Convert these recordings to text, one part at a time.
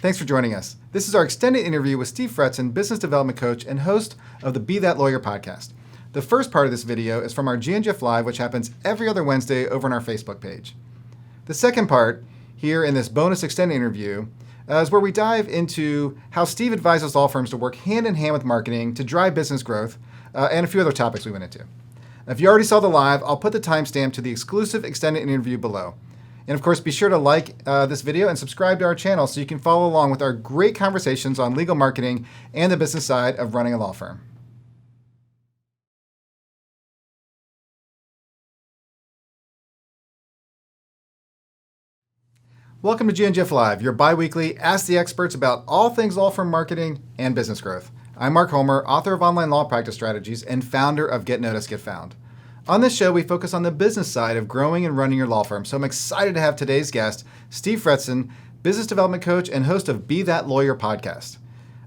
Thanks for joining us. This is our extended interview with Steve Fretzin, business development coach and host of the Be That Lawyer podcast. The first part of this video is from our GNGF Live, which happens every other Wednesday over on our Facebook page. The second part, here in this bonus extended interview, is where we dive into how Steve advises law firms to work hand in hand with marketing to drive business growth, and a few other topics we went into. If you already saw the live, I'll put the timestamp to the exclusive extended interview below. And of course, be sure to like this video and subscribe to our channel so you can follow along with our great conversations on legal marketing and the business side of running a law firm. Welcome to GNGF Live, your bi-weekly Ask the Experts about all things law firm marketing and business growth. I'm Mark Homer, author of Online Law Practice Strategies and founder of Get Noticed, Get Found. On this show, we focus on the business side of growing and running your law firm, so I'm excited to have today's guest, Steve Fretzin, business development coach and host of Be That Lawyer podcast.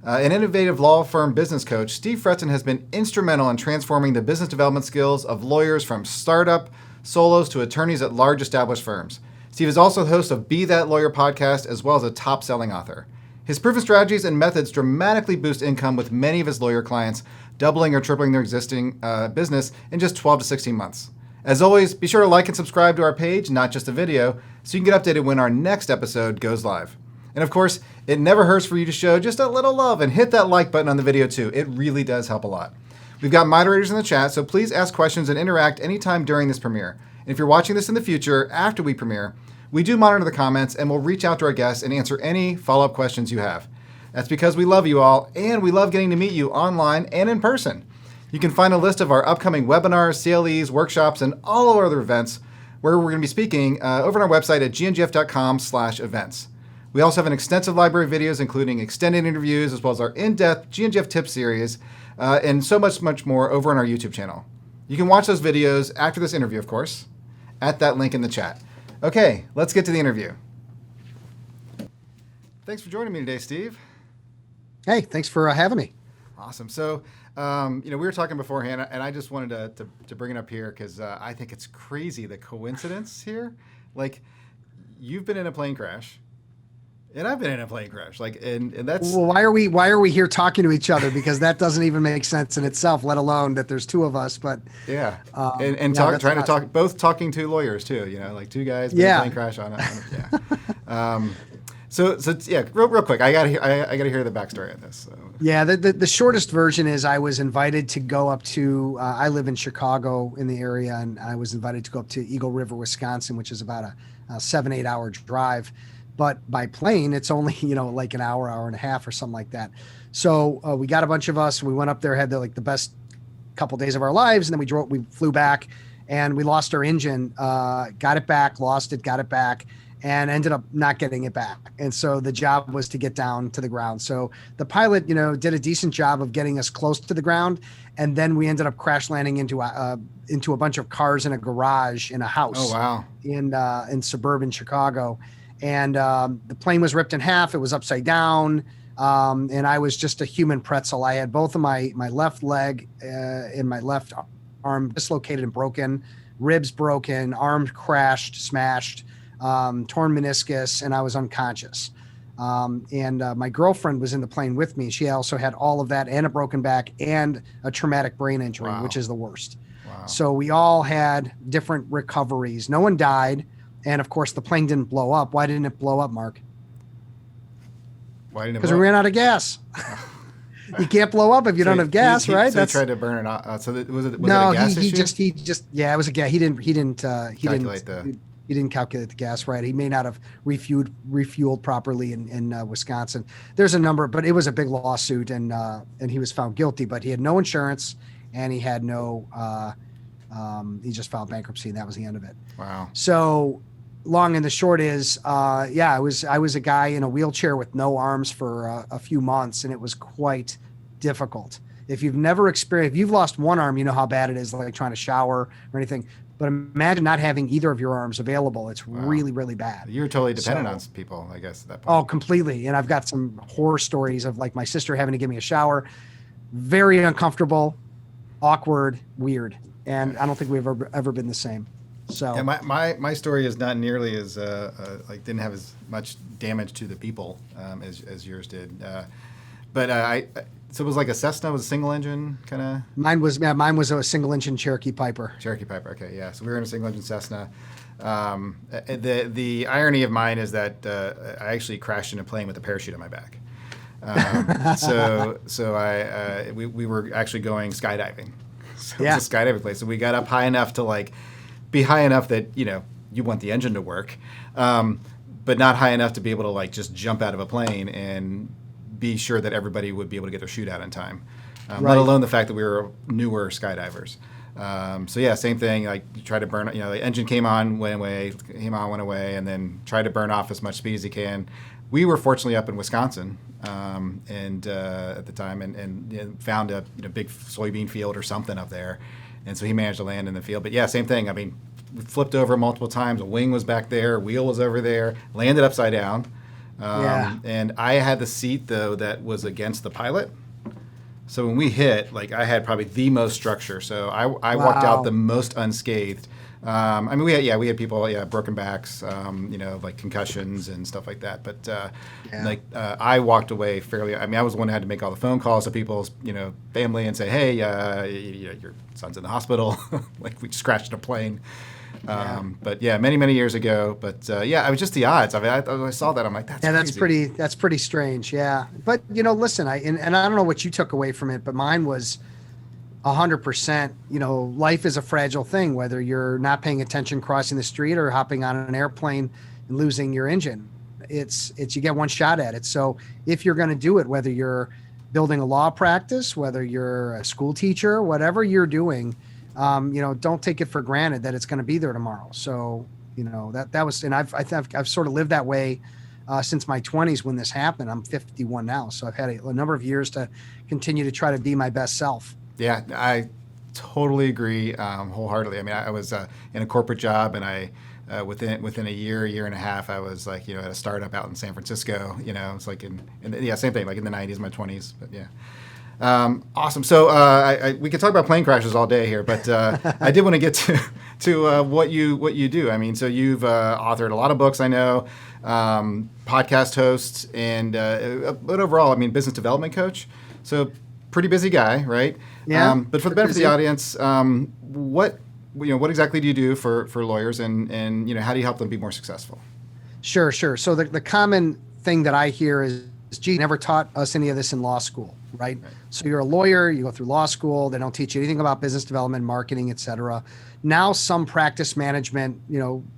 An innovative law firm business coach, Steve Fretzin has been instrumental in transforming the business development skills of lawyers from startup solos to attorneys at large established firms. Steve is also the host of Be That Lawyer podcast, as well as a top-selling author. His proven strategies and methods dramatically boost income with many of his lawyer clients, doubling or tripling their existing business in just 12 to 16 months. As always, be sure to like and subscribe to our page, not just the video, so you can get updated when our next episode goes live. And of course, it never hurts for you to show just a little love and hit that like button on the video too. It really does help a lot. We've got moderators in the chat, so please ask questions and interact anytime during this premiere. And if you're watching this in the future, after we premiere, we do monitor the comments and we'll reach out to our guests and answer any follow-up questions you have. That's because we love you all and we love getting to meet you online and in person. You can find a list of our upcoming webinars, CLEs, workshops, and all our other events where we're going to be speaking over on our website at gngf.com/events. We also have an extensive library of videos, including extended interviews, as well as our in-depth GNGF tip series, and so much more over on our YouTube channel. You can watch those videos after this interview, of course, at that link in the chat. Okay, let's get to the interview. Thanks for joining me today, Steve. Hey, thanks for having me. Awesome. So, we were talking beforehand, and I just wanted to bring it up here because I think it's crazy, the coincidence here. Like, you've been in a plane crash, and I've been in a plane crash. Like, and that's... Well, why are we here talking to each other? Because that doesn't even make sense in itself, let alone that there's two of us. But yeah, talking to lawyers too. You know, like two guys in a plane crash on it. Yeah. So yeah, real quick, I gotta hear the backstory of this. So. Yeah, the shortest version is I was invited to go up to. I live in Chicago in the area, and I was invited to go up to Eagle River, Wisconsin, which is about a 7-8 hour drive. But by plane, it's only, like an hour and a half or something like that. So we got a bunch of us. We went up there, had the best couple days of our lives. And then we flew back and we lost our engine, got it back, lost it, got it back, and ended up not getting it back. And so the job was to get down to the ground. So the pilot, did a decent job of getting us close to the ground. And then we ended up crash landing into a bunch of cars in a garage in a house. Oh, wow. In suburban Chicago. And the plane was ripped in half. It was upside down. And I was just a human pretzel. I had both of my left leg and my left arm dislocated and broken, ribs broken, arm crashed, smashed, torn meniscus, and I was unconscious. And my girlfriend was in the plane with me. She also had all of that and a broken back and a traumatic brain injury, Wow. which is the worst. Wow. So we all had different recoveries. No one died. And of course, the plane didn't blow up. Why didn't it blow up, Mark? Why didn't it? Because we ran out of gas. You can't blow up if you don't have gas, right? So he tried to burn it out. Was it a gas issue? It was a gas. He didn't Calculate calculate the gas right. He may not have refueled properly in Wisconsin. There's a number, but it was a big lawsuit, and he was found guilty. But he had no insurance, and he had no. He just filed bankruptcy, and that was the end of it. Wow. So. Long and the short is, I was a guy in a wheelchair with no arms for a few months, and it was quite difficult. If you've never experienced, if you've lost one arm, you know how bad it is, like trying to shower or anything. But imagine not having either of your arms available. It's really, really bad. You're totally dependent on people, I guess, at that point. Oh, completely. And I've got some horror stories of like my sister having to give me a shower. Very uncomfortable, awkward, weird. And I don't think we've ever been the same. So Yeah, my story is not nearly as like didn't have as much damage to the people as yours did. But so it was like a Cessna, was a single engine kind of mine was a single engine Cherokee Piper. Cherokee Piper. Okay, yeah. So we were in a single engine Cessna. The irony of mine is that I actually crashed in a plane with a parachute on my back. So we were actually going skydiving. So it was a skydiving place. So we got up high enough to like be high enough that you want the engine to work, but not high enough to be able to like just jump out of a plane and be sure that everybody would be able to get their chute out in time. Let alone the fact that we were newer skydivers. So yeah, same thing. Like you try to burn, the engine came on, went away, went away, and then try to burn off as much speed as you can. We were fortunately up in Wisconsin, and at the time, and found a big soybean field or something up there, and so he managed to land in the field. But yeah, same thing. I mean, we flipped over multiple times. A wing was back there, wheel was over there, landed upside down, and I had the seat though that was against the pilot. So when we hit, like I had probably the most structure. So I walked out the most unscathed. I mean, we had people, broken backs, like concussions and stuff like that. But I walked away fairly. I mean, I was the one who had to make all the phone calls to people's, family and say, hey, your son's in the hospital. Like we just crashed a plane. But yeah, many years ago. But it was just the odds. I mean, I saw that. I'm like, that's crazy. That's pretty strange. Yeah, but listen, I don't know what you took away from it, but mine was 100%. Life is a fragile thing. Whether you're not paying attention crossing the street or hopping on an airplane and losing your engine, it's you get one shot at it. So if you're going to do it, whether you're building a law practice, whether you're a school teacher, whatever you're doing. Don't take it for granted that it's going to be there tomorrow. So, that was, and I've sort of lived that way since my 20s when this happened. I'm 51 now, so I've had a number of years to continue to try to be my best self. Yeah, I totally agree wholeheartedly. I mean, I was in a corporate job, and I within a year and a half, I was like at a startup out in San Francisco. It's like same thing, like in the 90s, my 20s, but yeah. Awesome. So we could talk about plane crashes all day here, but I did want to get to what you do. I mean, so you've authored a lot of books, I know, podcast host, and but overall, I mean, business development coach. So pretty busy guy, right? Yeah. But for the benefit of the audience, what exactly do you do for lawyers, and how do you help them be more successful? Sure. So the common thing that I hear is, gee, never taught us any of this in law school, right? So you're a lawyer, you go through law school, they don't teach you anything about business development, marketing, et cetera. Now some practice management,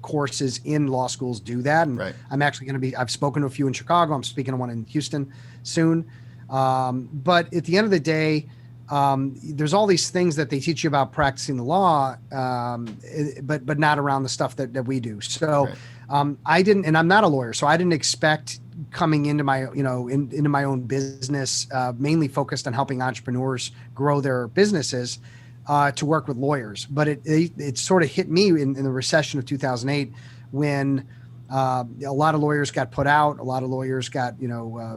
courses in law schools do that. And I'm actually I've spoken to a few in Chicago, I'm speaking to one in Houston soon. But at the end of the day, there's all these things that they teach you about practicing the law, but not around the stuff that we do. So I didn't, and I'm not a lawyer, so I didn't expect coming into my, into my own business, mainly focused on helping entrepreneurs grow their businesses, to work with lawyers. But it sort of hit me in the recession of 2008 when a lot of lawyers got put out, a lot of lawyers got,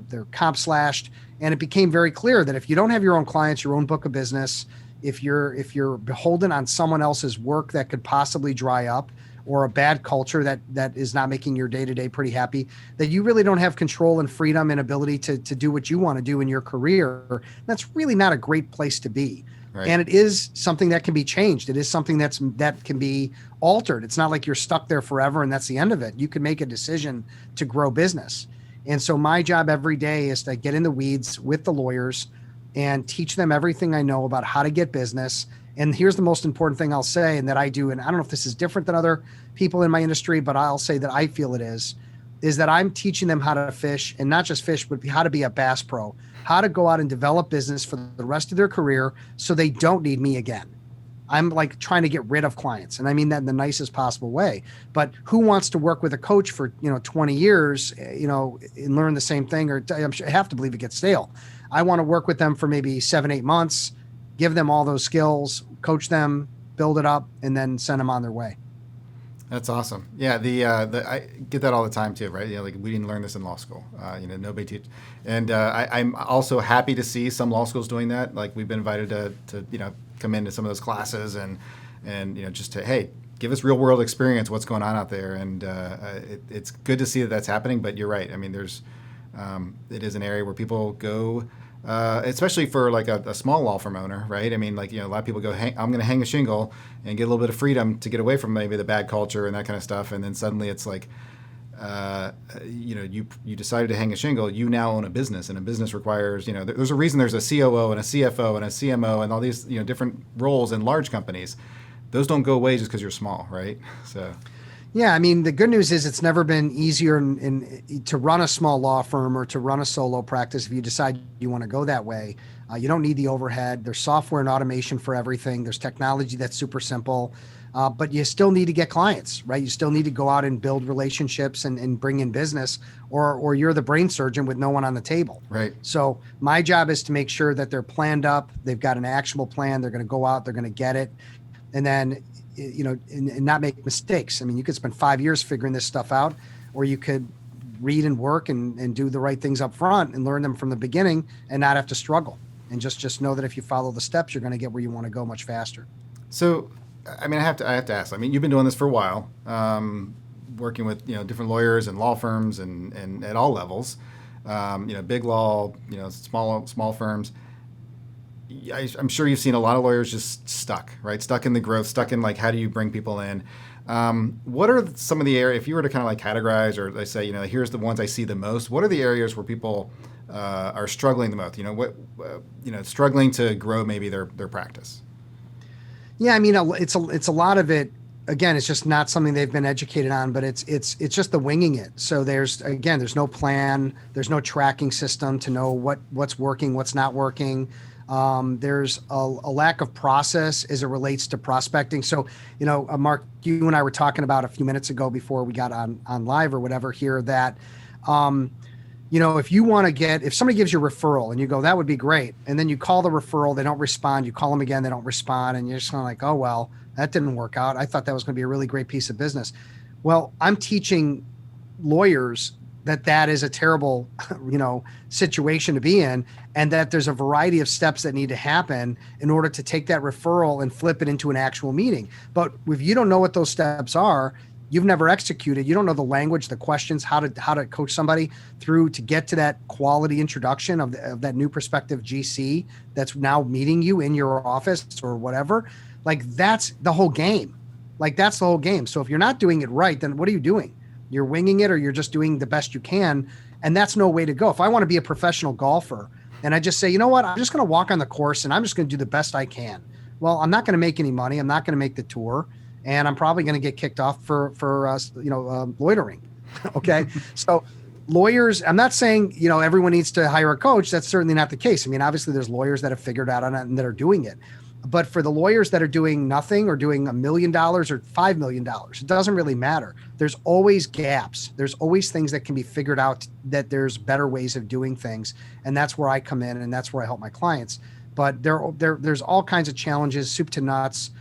their comp slashed. And it became very clear that if you don't have your own clients, your own book of business, if you're beholden on someone else's work that could possibly dry up, or a bad culture that is not making your day-to-day pretty happy, that you really don't have control and freedom and ability to do what you want to do in your career, that's really not a great place to be. Right. And it is something that can be changed. It is something that can be altered. It's not like you're stuck there forever and that's the end of it. You can make a decision to grow business. And so my job every day is to get in the weeds with the lawyers and teach them everything I know about how to get business. And here's the most important thing I'll say, and that I do, and I don't know if this is different than other people in my industry, but I'll say that I feel it is that I'm teaching them how to fish, and not just fish, but how to be a bass pro, how to go out and develop business for the rest of their career so they don't need me again. I'm like trying to get rid of clients, and I mean that in the nicest possible way. But who wants to work with a coach for 20 years, and learn the same thing? Or I have to believe it gets stale. I want to work with them for maybe 7-8 months, give them all those skills, coach them, build it up, and then send them on their way. That's awesome. Yeah, I get that all the time too, right? Like we didn't learn this in law school. Nobody teach. And I'm also happy to see some law schools doing that. Like we've been invited to come into some of those classes and just to, hey, give us real world experience, what's going on out there. And it's good to see that that's happening. But you're right. I mean, it is an area where people go, especially for like a small law firm owner, right? I mean, like, a lot of people go, I'm going to hang a shingle and get a little bit of freedom to get away from maybe the bad culture and that kind of stuff. And then suddenly it's like, you decided to hang a shingle, you now own a business, and a business requires, there's a reason there's a COO and a CFO and a CMO and all these, different roles in large companies. Those don't go away just because you're small, right? So. Yeah, I mean, the good news is it's never been easier to run a small law firm or to run a solo practice if you decide you want to go that way. You don't need the overhead. There's software and automation for everything. There's technology that's super simple, but you still need to get clients, right? You still need to go out and build relationships and bring in business, or you're the brain surgeon with no one on the table. Right. So my job is to make sure that they're planned up. They've got an actionable plan. They're going to go out. They're going to get it. And then, and not make mistakes. I mean, you could spend 5 years figuring this stuff out, or you could read and work and do the right things up front and learn them from the beginning and not have to struggle. And just know that if you follow the steps, you're going to get where you want to go much faster. So, I mean, I have to ask. I mean, you've been doing this for a while, working with different lawyers and law firms and at all levels, big law, small firms. I'm sure you've seen a lot of lawyers just stuck in the growth, stuck in like, how do you bring people in? What are some of the areas, if you were to kind of like categorize, or they say, here's the ones I see the most, what are the areas where people are struggling the most, struggling to grow maybe their practice? Yeah, I mean, it's a lot of it. Again, it's just not something they've been educated on, but it's just the winging it. So there's no plan, there's no tracking system to know what's working, what's not working. There's a lack of process as it relates to prospecting. So, Mark, you and I were talking about a few minutes ago before we got on live or whatever here that, if somebody gives you a referral and you go, that would be great. And then you call the referral, they don't respond. You call them again, they don't respond. And you're just kind of like, oh, well, that didn't work out. I thought that was going to be a really great piece of business. Well, I'm teaching lawyers that is a terrible, situation to be in, and that there's a variety of steps that need to happen in order to take that referral and flip it into an actual meeting. But if you don't know what those steps are, you've never executed, you don't know the language, the questions, how to coach somebody through to get to that quality introduction of that new prospective GC that's now meeting you in your office or whatever, like that's the whole game. So if you're not doing it right, then what are you doing? You're winging it, or you're just doing the best you can. And that's no way to go. If I want to be a professional golfer and I just say, you know what, I'm just going to walk on the course and I'm just going to do the best I can. Well, I'm not going to make any money. I'm not going to make the tour, and I'm probably going to get kicked off for loitering. Okay. So lawyers, I'm not saying, everyone needs to hire a coach. That's certainly not the case. I mean, obviously there's lawyers that have figured out on it and that are doing it. But for the lawyers that are doing nothing or doing $1 million or $5 million, it doesn't really matter. There's always gaps. There's always things that can be figured out, that there's better ways of doing things. And that's where I come in, and that's where I help my clients. But there's all kinds of challenges, soup to nuts.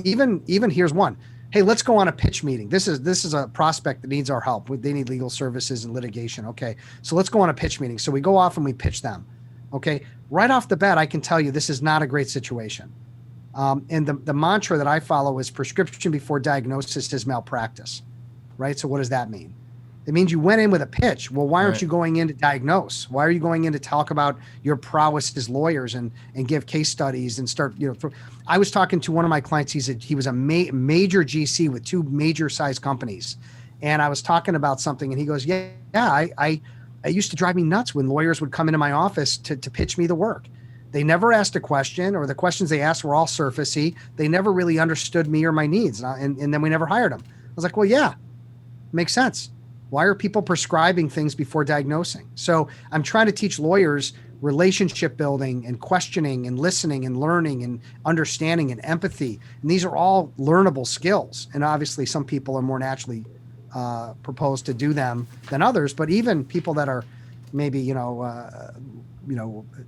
Even here's one. Hey, let's go on a pitch meeting. This is a prospect that needs our help. They need legal services and litigation. Okay, so let's go on a pitch meeting. So we go off and we pitch them. Okay, right off the bat, I can tell you this is not a great situation. And the mantra that I follow is prescription before diagnosis is malpractice, right? So what does that mean? It means you went in with a pitch. Well, why aren't you going in to diagnose? Why are you going in to talk about your prowess as lawyers and give case studies and start, I was talking to one of my clients. He was a major GC with two major size companies. And I was talking about something, and he goes, it used to drive me nuts when lawyers would come into my office to pitch me the work. They never asked a question, or the questions they asked were all surfacey. They never really understood me or my needs. And then we never hired them. I was like, well, yeah, makes sense. Why are people prescribing things before diagnosing? So I'm trying to teach lawyers relationship building and questioning and listening and learning and understanding and empathy. And these are all learnable skills. And obviously some people are more naturally proposed to do them than others, but even people that are maybe, high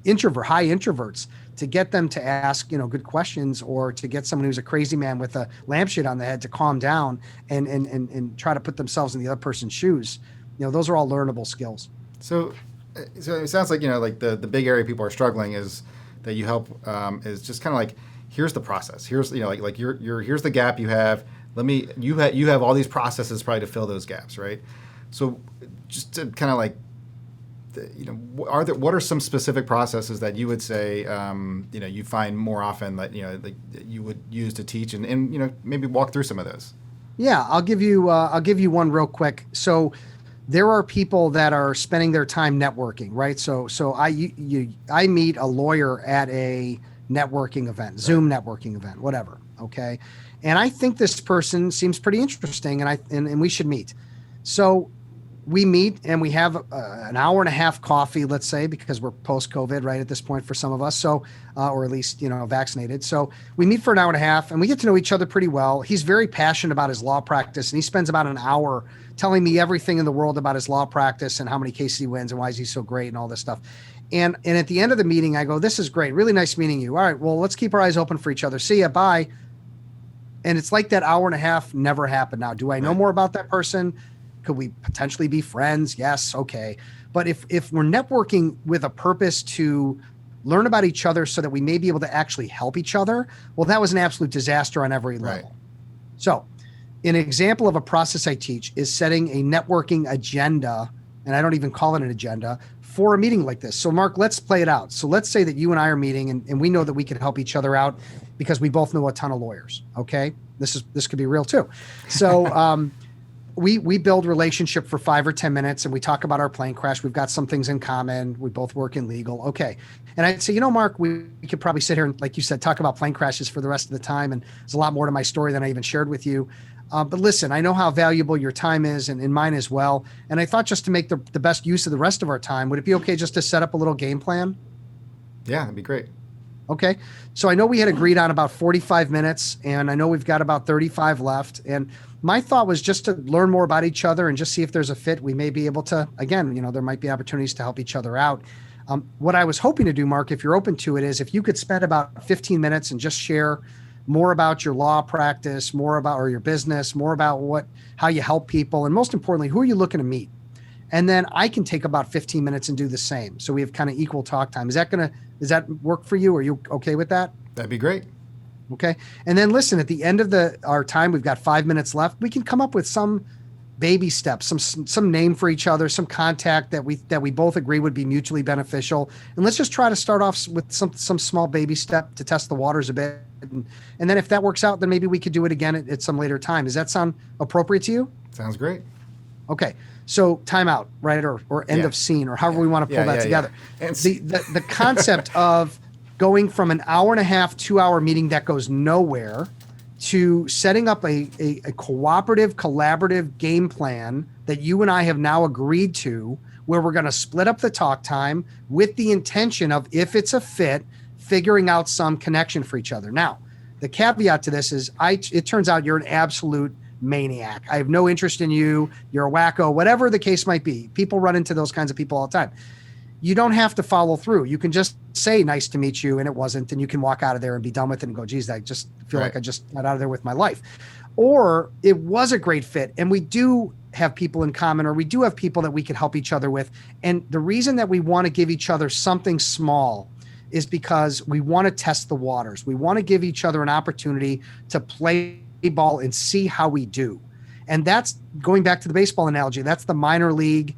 introverts, to get them to ask, good questions, or to get someone who's a crazy man with a lampshade on the head to calm down and try to put themselves in the other person's shoes. Those are all learnable skills. So it sounds like, like the big area people are struggling is that you help is just kind of like, here's the process. Here's, here's the gap you have. You have all these processes probably to fill those gaps, right? So just to kind of like, what are some specific processes that you would say, you find more often that, that you would use to teach and maybe walk through some of those? Yeah, I'll give you one real quick. So there are people that are spending their time networking, right? So I meet a lawyer at a networking event, Zoom networking event, whatever. Okay. And I think this person seems pretty interesting and we should meet. So we meet and we have an hour and a half coffee, let's say, because we're post-COVID, right, at this point for some of us. So, or at least, vaccinated. So we meet for an hour and a half and we get to know each other pretty well. He's very passionate about his law practice and he spends about an hour telling me everything in the world about his law practice and how many cases he wins and why is he so great and all this stuff. And at the end of the meeting, I go, this is great. Really nice meeting you. All right, well, let's keep our eyes open for each other. See ya. Bye. And it's like that hour and a half never happened. Now, do I know more about that person? Could we potentially be friends? Yes. Okay. But if we're networking with a purpose to learn about each other so that we may be able to actually help each other, well, that was an absolute disaster on every level. Right. So an example of a process I teach is setting a networking agenda, and I don't even call it an agenda, for a meeting like this. So Mark, let's play it out. So let's say that you and I are meeting and we know that we can help each other out because we both know a ton of lawyers. Okay. This could be real too. So, we build relationship for 5 or 10 minutes and we talk about our plane crash. We've got some things in common. We both work in legal. Okay. And I'd say, Mark, we could probably sit here and, like you said, talk about plane crashes for the rest of the time. And there's a lot more to my story than I even shared with you. But listen, I know how valuable your time is and mine as well. And I thought just to make the best use of the rest of our time, would it be okay just to set up a little game plan? Yeah, that'd be great. Okay. So I know we had agreed on about 45 minutes and I know we've got about 35 left. And my thought was just to learn more about each other and just see if there's a fit. We may be able to, again, there might be opportunities to help each other out. What I was hoping to do, Mark, if you're open to it, is if you could spend about 15 minutes and just share more about your law practice, or your business, more about how you help people. And most importantly, who are you looking to meet? And then I can take about 15 minutes and do the same. So we have kind of equal talk time. Does that work for you? Are you okay with that? That'd be great. Okay. And then listen, at the end of our time, we've got 5 minutes left. We can come up with some baby steps, some name for each other, some contact that we both agree would be mutually beneficial. And let's just try to start off with some small baby step to test the waters a bit. And then if that works out, then maybe we could do it again at some later time. Does that sound appropriate to you? Sounds great. Okay. So timeout, right? Or end of scene, or however we want to pull that together. And the concept of going from an hour and a half, 2 hour meeting that goes nowhere to setting up a cooperative, collaborative game plan that you and I have now agreed to, where we're going to split up the talk time with the intention of, if it's a fit, figuring out some connection for each other. Now, the caveat to this is it turns out you're an absolute maniac. I have no interest in you. You're a wacko, whatever the case might be. People run into those kinds of people all the time. You don't have to follow through. You can just say, nice to meet you, and it wasn't, and you can walk out of there and be done with it and go, geez, I just feel like I just got out of there with my life. Or it was a great fit and we do have people in common, or we do have people that we can help each other with. And the reason that we want to give each other something small is because we want to test the waters. We want to give each other an opportunity to play ball and see how we do. And that's going back to the baseball analogy. That's the minor league,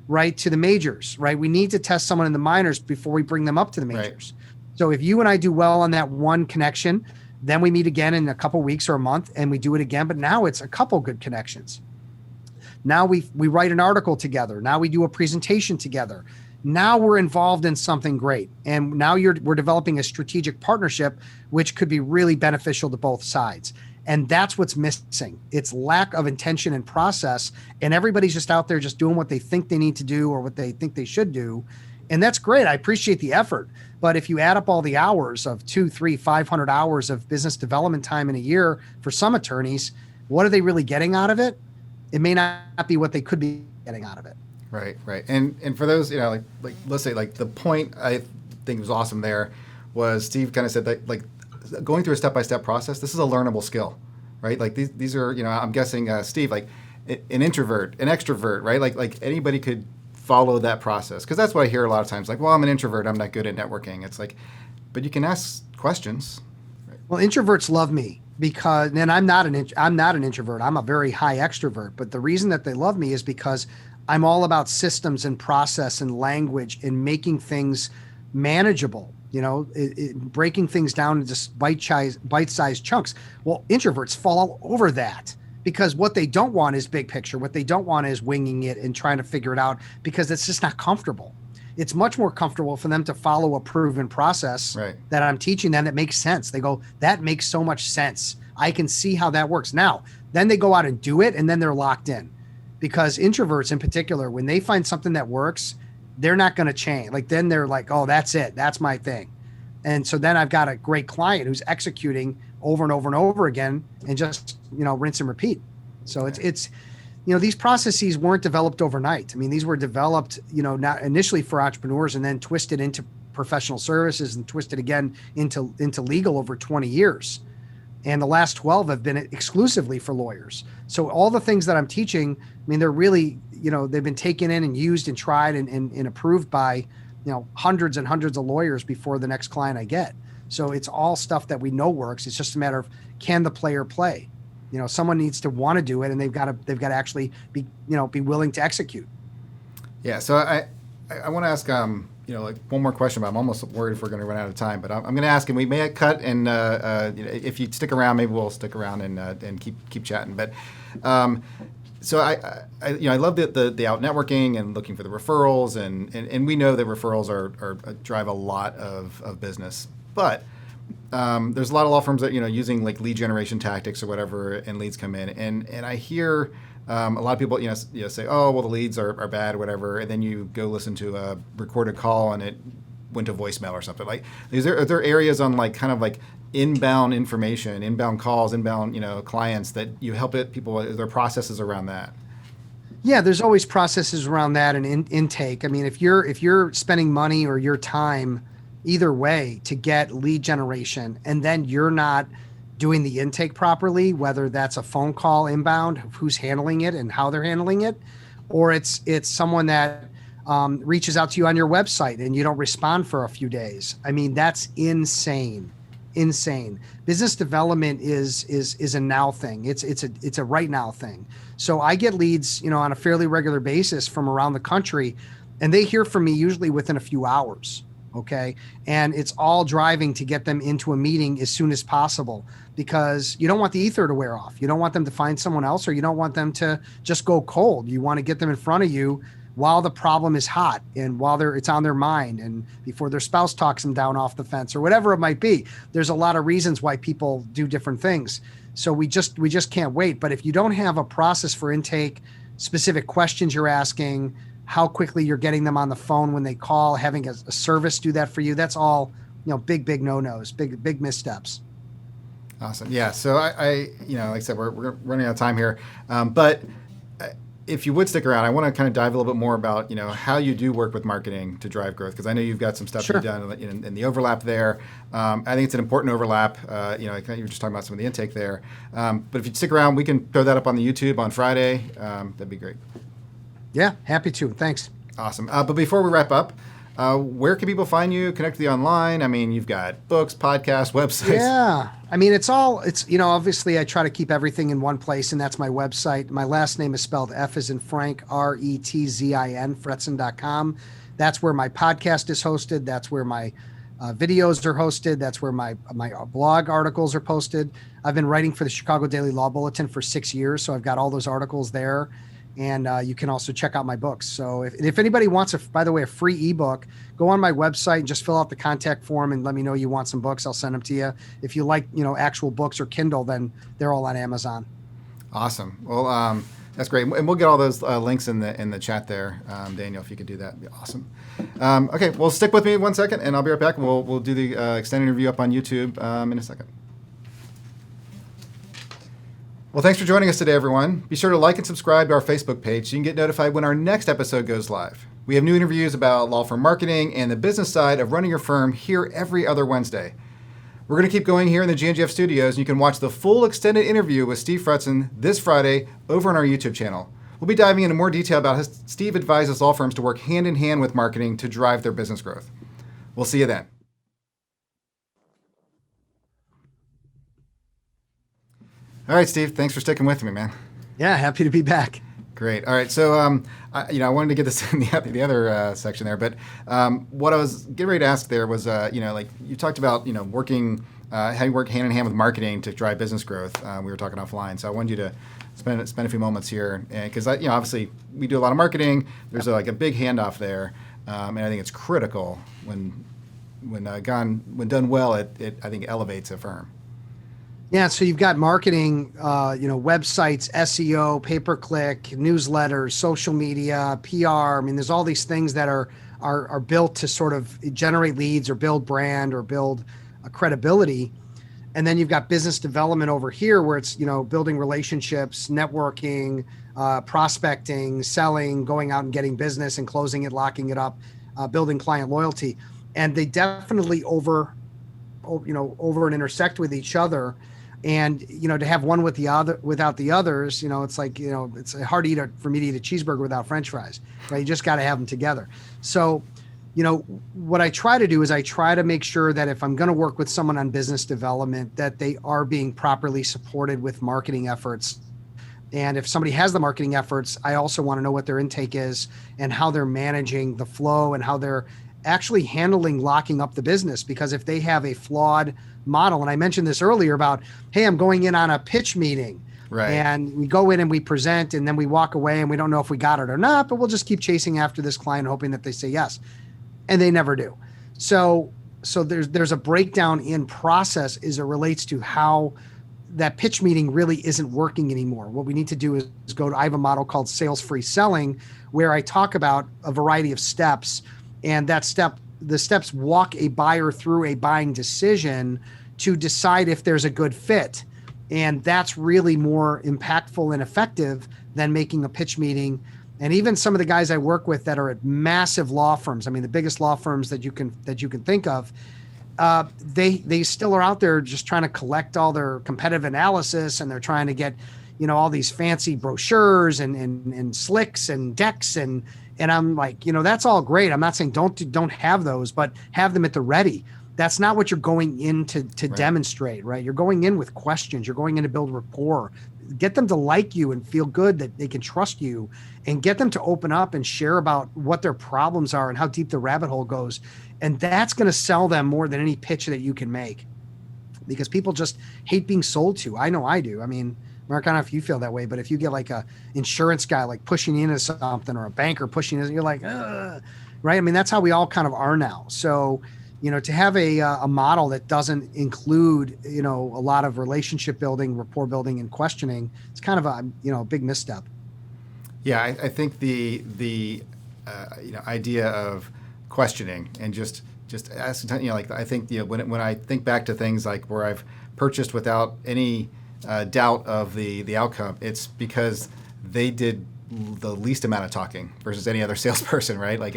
right, to the majors, right? We need to test someone in the minors before we bring them up to the majors. Right. So if you and I do well on that one connection, then we meet again in a couple weeks or a month and we do it again. But now it's a couple good connections. Now we write an article together. Now we do a presentation together. Now we're involved in something great. And now we're developing a strategic partnership, which could be really beneficial to both sides. And that's what's missing. It's lack of intention and process. And everybody's just out there just doing what they think they need to do or what they think they should do. And that's great. I appreciate the effort. But if you add up all the hours of 200, 300, 500 hours of business development time in a year for some attorneys, what are they really getting out of it? It may not be what they could be getting out of it. Right. And for those, like let's say, like, the point I think was awesome there was Steve kind of said that, like, going through a step-by-step process, this is a learnable skill, right? Like these are, I'm guessing, Steve, like an introvert, an extrovert, right? Like anybody could follow that process. Because that's what I hear a lot of times, like, well, I'm an introvert, I'm not good at networking. It's like, but you can ask questions. Right? Well, introverts love me. because then I'm not an introvert. I'm a very high extrovert. But the reason that they love me is because I'm all about systems and process and language and making things manageable. Breaking things down into just bite-sized chunks. Well, introverts fall all over that because what they don't want is big picture. What they don't want is winging it and trying to figure it out because it's just not comfortable. It's much more comfortable for them to follow a proven process that I'm teaching them that makes sense. They go, that makes so much sense. I can see how that works. Now, then they go out and do it, and then they're locked in. Because introverts in particular, when they find something that works, they're not going to change. Like, then they're like, oh, that's it. That's my thing. And so then I've got a great client who's executing over and over and over again and just, rinse and repeat. So it's these processes weren't developed overnight. I mean, these were developed, not initially for entrepreneurs and then twisted into professional services and twisted again into legal over 20 years. And the last 12 have been exclusively for lawyers. So all the things that I'm teaching, I mean, they're really, they've been taken in and used and tried and approved by, hundreds and hundreds of lawyers before the next client I get. So it's all stuff that we know works. It's just a matter of, can the player play? Someone needs to want to do it, and they've got to actually be willing to execute. Yeah. So I want to ask, one more question, but I'm almost worried if we're going to run out of time. But I'm going to ask, and we may cut, and if you stick around, maybe we'll stick around and keep chatting. But so I love the out networking and looking for the referrals, and we know that referrals are drive a lot of business, but there's a lot of law firms that using like lead generation tactics or whatever, and leads come in, and I hear a lot of people say, oh well, the leads are bad or whatever, and then you go listen to a recorded call and it went to voicemail or something. Like, are there areas on like kind of like inbound information, inbound calls, inbound clients that you help people? Are there processes around that? Yeah, there's always processes around that and intake. I mean, if you're spending money or your time either way to get lead generation, and then you're not doing the intake properly, whether that's a phone call inbound, who's handling it and how they're handling it, or it's someone that reaches out to you on your website and you don't respond for a few days. I mean, that's insane. Business development is a now thing. It's a right now thing. So I get leads, on a fairly regular basis from around the country, and they hear from me usually within a few hours. Okay. And it's all driving to get them into a meeting as soon as possible, because you don't want the ether to wear off. You don't want them to find someone else, or you don't want them to just go cold. You want to get them in front of you while the problem is hot and while it's on their mind, and before their spouse talks them down off the fence or whatever it might be. There's a lot of reasons why people do different things. So we just can't wait. But if you don't have a process for intake, specific questions you're asking, how quickly you're getting them on the phone when they call, having a service do that for you, that's all, big no-nos, big missteps. Awesome. Yeah. So I like I said, we're running out of time here. But if you would stick around, I want to kind of dive a little bit more about, how you do work with marketing to drive growth. Because I know you've got some stuff you've done in the overlap there. I think it's an important overlap. You were just talking about some of the intake there. But if you stick around, we can throw that up on the YouTube on Friday. That'd be great. Yeah, happy to. Thanks. Awesome. But before we wrap up, where can people find you, connect with you online? I mean, you've got books, podcasts, websites. Yeah. I mean, it's obviously I try to keep everything in one place, and that's my website. My last name is spelled F as in Frank, Retzin, Fretzin.com. That's where my podcast is hosted. That's where my videos are hosted. That's where my blog articles are posted. I've been writing for the Chicago Daily Law Bulletin for 6 years, so I've got all those articles there. And you can also check out my books. So if anybody wants, by the way, a free ebook, go on my website and just fill out the contact form and let me know you want some books. I'll send them to you. If you like, actual books or Kindle, then they're all on Amazon. Awesome. Well, that's great. And we'll get all those links in the chat there. Daniel, if you could do that, it'd be awesome. Okay, well, stick with me 1 second, and I'll be right back. We'll do the extended interview up on YouTube in a second. Well, thanks for joining us today, everyone. Be sure to like and subscribe to our Facebook page so you can get notified when our next episode goes live. We have new interviews about law firm marketing and the business side of running your firm here every other Wednesday. We're going to keep going here in the GNGF studios, and you can watch the full extended interview with Steve Fretzin this Friday over on our YouTube channel. We'll be diving into more detail about how Steve advises law firms to work hand in hand with marketing to drive their business growth. We'll see you then. All right, Steve, thanks for sticking with me, man. Yeah, happy to be back. Great. All right. So, I wanted to get this in the other section there, but what I was getting ready to ask there was, like you talked about, working, having work hand in hand with marketing to drive business growth. We were talking offline, so I wanted you to spend a few moments here, because obviously we do a lot of marketing. There's a big handoff there, and I think it's critical when done well, it I think elevates a firm. Yeah, so you've got marketing, websites, SEO, pay-per-click, newsletters, social media, PR. I mean, there's all these things that are built to sort of generate leads or build brand or build a credibility. And then you've got business development over here where it's, building relationships, networking, prospecting, selling, going out and getting business and closing it, locking it up, building client loyalty. And they definitely over and intersect with each other. And, to have one with the other without the others, it's like, it's hard for me to eat a cheeseburger without French fries, right? You just got to have them together. So, what I try to do is I try to make sure that if I'm going to work with someone on business development, that they are being properly supported with marketing efforts. And if somebody has the marketing efforts, I also want to know what their intake is and how they're managing the flow and how they're actually handling locking up the business. Because if they have a flawed model, and I mentioned this earlier about, hey, I'm going in on a pitch meeting, right? And we go in and we present and then we walk away and we don't know if we got it or not, but we'll just keep chasing after this client, hoping that they say yes. And they never do. So there's a breakdown in process as it relates to how that pitch meeting really isn't working anymore. What we need to do is I have a model called sales-free selling, where I talk about a variety of steps, and the steps walk a buyer through a buying decision to decide if there's a good fit. And that's really more impactful and effective than making a pitch meeting. And even some of the guys I work with that are at massive law firms, I mean, the biggest law firms that you can think of, they still are out there just trying to collect all their competitive analysis, and they're trying to get, all these fancy brochures and slicks and decks and I'm like, that's all great. I'm not saying don't have those, but have them at the ready. That's not what you're going in to right. demonstrate, right? You're going in with questions. You're going in to build rapport, get them to like you and feel good that they can trust you, and get them to open up and share about what their problems are and how deep the rabbit hole goes. And that's going to sell them more than any pitch that you can make, because people just hate being sold to. I know I do. I mean, Mark, I don't know if you feel that way, but if you get like a insurance guy like pushing you into something, or a banker pushing you, you're like, ugh, right? I mean, that's how we all kind of are now. So, to have a model that doesn't include, a lot of relationship building, rapport building, and questioning, it's kind of a big misstep. Yeah, I think the idea of questioning and just asking, I think when I think back to things like where I've purchased without any doubt of the outcome, it's because they did the least amount of talking versus any other salesperson, right? Like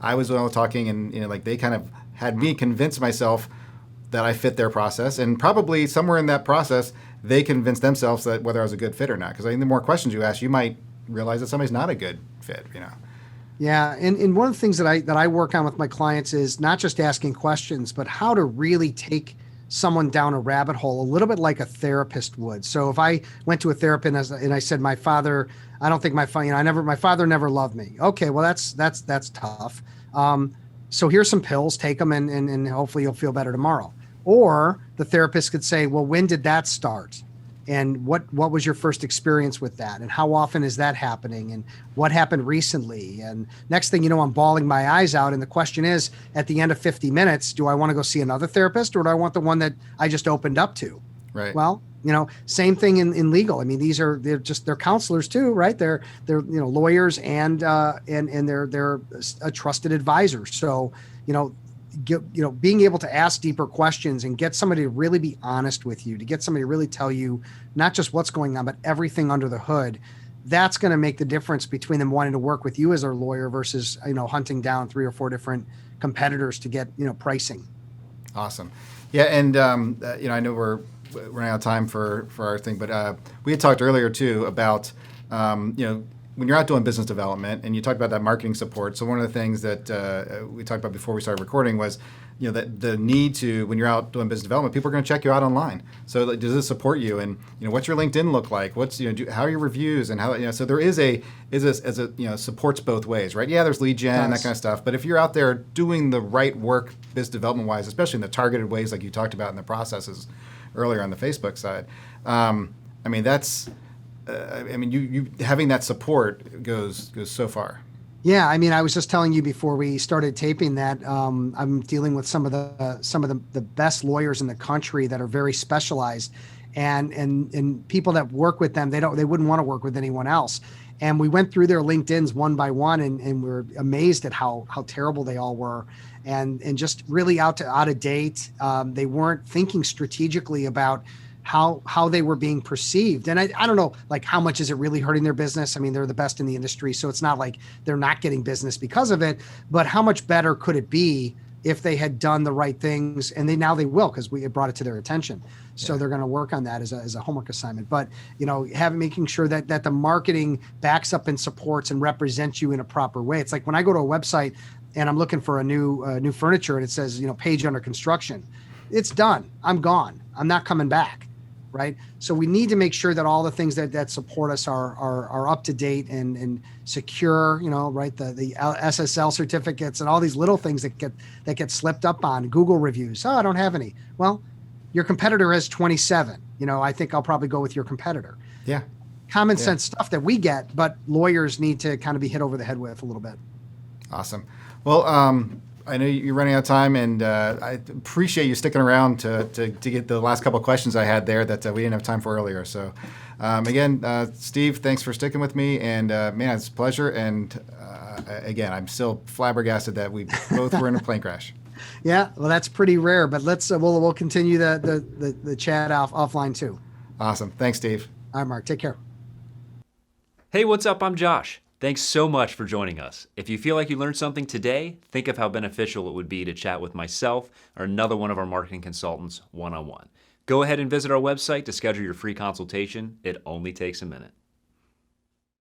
I was the one talking, and they kind of had me convince myself that I fit their process, and probably somewhere in that process they convinced themselves that whether I was a good fit or not. Because I think the more questions you ask, you might realize that somebody's not a good fit. Yeah, and one of the things that I work on with my clients is not just asking questions, but how to really take someone down a rabbit hole a little bit like a therapist would. So if I went to a therapist and I said, my father, I don't think my father never loved me. Okay, well that's tough. So here's some pills, take them and hopefully you'll feel better tomorrow. Or the therapist could say, well, when did that start? And what was your first experience with that? And how often is that happening? And what happened recently? And next thing you know, I'm bawling my eyes out. And the question is, at the end of 50 minutes, do I want to go see another therapist, or do I want the one that I just opened up to? Right. Well, same thing in legal. I mean, they're counselors too, right? They're lawyers and they're a trusted advisor. So, being able to ask deeper questions and get somebody to really be honest with you, to get somebody to really tell you not just what's going on, but everything under the hood, that's going to make the difference between them wanting to work with you as their lawyer versus, hunting down 3 or 4 different competitors to get, pricing. Awesome. Yeah. And, I know we're running out of time for our thing, but we had talked earlier too about, when you're out doing business development, and you talked about that marketing support. So one of the things that we talked about before we started recording was, that the need to, when you're out doing business development, people are going to check you out online. So like, does this support you? And what's your LinkedIn look like? What's how are your reviews and how so there is a supports both ways, right? Yeah, there's lead gen and that kind of stuff. But if you're out there doing the right work business development wise, especially in the targeted ways like you talked about in the processes earlier on the Facebook side, that's. You having that support goes so far. Yeah, I was just telling you before we started taping that I'm dealing with some of the best lawyers in the country that are very specialized, and people that work with them, they wouldn't want to work with anyone else. And we went through their LinkedIns one by one, and we're amazed at how terrible they all were, and just really out of date. They weren't thinking strategically about how they were being perceived. And I don't know, like, how much is it really hurting their business? They're the best in the industry, so it's not like they're not getting business because of it, but how much better could it be if they had done the right things? And now they will, because we brought it to their attention. So they're going to work on that as a homework assignment. But, making sure that the marketing backs up and supports and represents you in a proper way. It's like when I go to a website and I'm looking for a new furniture and it says, page under construction, it's done. I'm gone. I'm not coming back. Right. So we need to make sure that all the things that support us are up to date and secure, right. The SSL certificates and all these little things that get slipped up on. Google reviews. Oh, I don't have any. Well, your competitor has 27. I think I'll probably go with your competitor. Yeah. Common sense stuff that we get, but lawyers need to kind of be hit over the head with a little bit. Awesome. Well, I know you're running out of time, and I appreciate you sticking around to get the last couple of questions I had there that we didn't have time for earlier. So, again, Steve, thanks for sticking with me, and man, it's a pleasure. And again, I'm still flabbergasted that we both were in a plane crash. Yeah, well, that's pretty rare, but let's we'll continue the chat offline too. Awesome. Thanks, Steve. All right, Mark. Take care. Hey, what's up? I'm Josh. Thanks so much for joining us. If you feel like you learned something today, think of how beneficial it would be to chat with myself or another one of our marketing consultants one-on-one. Go ahead and visit our website to schedule your free consultation. It only takes a minute.